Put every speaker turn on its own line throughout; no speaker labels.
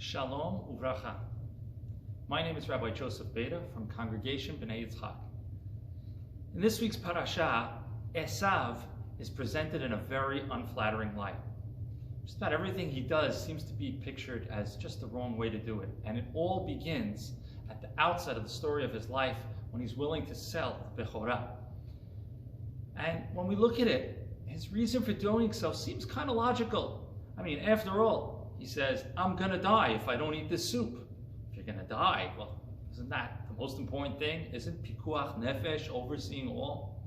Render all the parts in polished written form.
Shalom uvracha. My name is Rabbi Joseph Beda from Congregation B'nai Yitzchak. In this week's parasha, Esav is presented in a very unflattering light. Just about everything he does seems to be pictured as just the wrong way to do it. And it all begins at the outset of the story of his life when he's willing to sell the Bechorah. And when we look at it, his reason for doing so seems kind of logical. I mean, after all, he says, I'm going to die if I don't eat this soup. If you're going to die, well, isn't that the most important thing? Isn't pikuach nefesh overseeing all?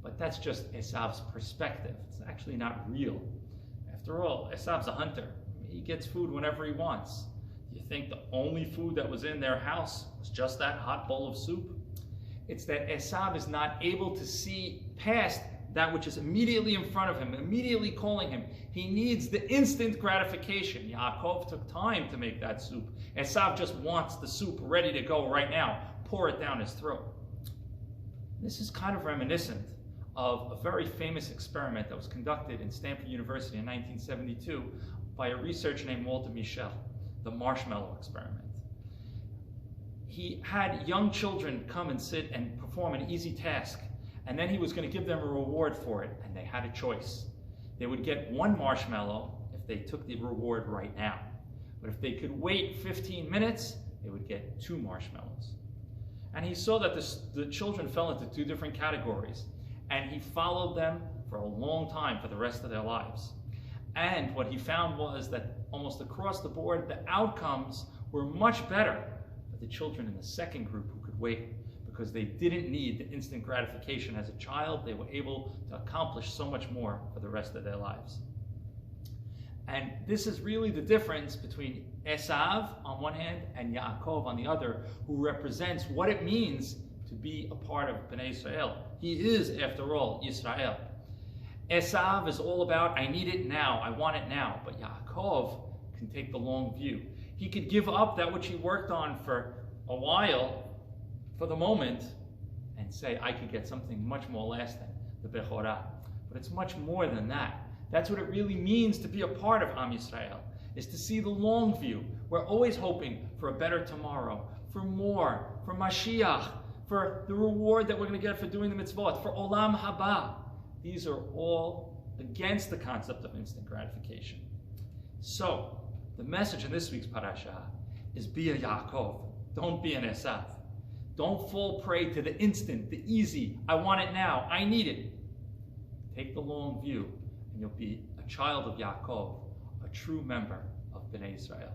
But that's just Esav's perspective. It's actually not real. After all, Esav's a hunter. He gets food whenever he wants. Do you think the only food that was in their house was just that hot bowl of soup? It's that Esav is not able to see past that which is immediately in front of him, immediately calling him. He needs the instant gratification. Yaakov took time to make that soup. Esav just wants the soup ready to go right now. Pour it down his throat. This is kind of reminiscent of a very famous experiment that was conducted in Stanford University in 1972 by a researcher named Walter Mischel, the marshmallow experiment. He had young children come and sit and perform an easy task, and then he was going to give them a reward for it, and they had a choice. They would get one marshmallow if they took the reward right now. But if they could wait 15 minutes, they would get 2 marshmallows. And he saw that the children fell into 2 different categories, and he followed them for a long time for the rest of their lives. And what he found was that almost across the board, the outcomes were much better for the children in the second group who could wait, because they didn't need the instant gratification as a child. They were able to accomplish so much more for the rest of their lives. And this is really the difference between Esav on one hand and Yaakov on the other, who represents what it means to be a part of Bnei Israel. He is, after all, Yisrael. Esav is all about, I need it now, I want it now. But Yaakov can take the long view. He could give up that which he worked on for a while, for the moment, and say, I could get something much more lasting, the Bechorah. But it's much more than that. That's what it really means to be a part of Am Yisrael, is to see the long view. We're always hoping for a better tomorrow, for more, for Mashiach, for the reward that we're going to get for doing the mitzvot, for Olam Haba. These are all against the concept of instant gratification. So, the message in this week's parasha is be a Yaakov. Don't be an Esav. Don't fall prey to the instant, the easy, I want it now, I need it. Take the long view, and you'll be a child of Yaakov, a true member of Bnei Israel.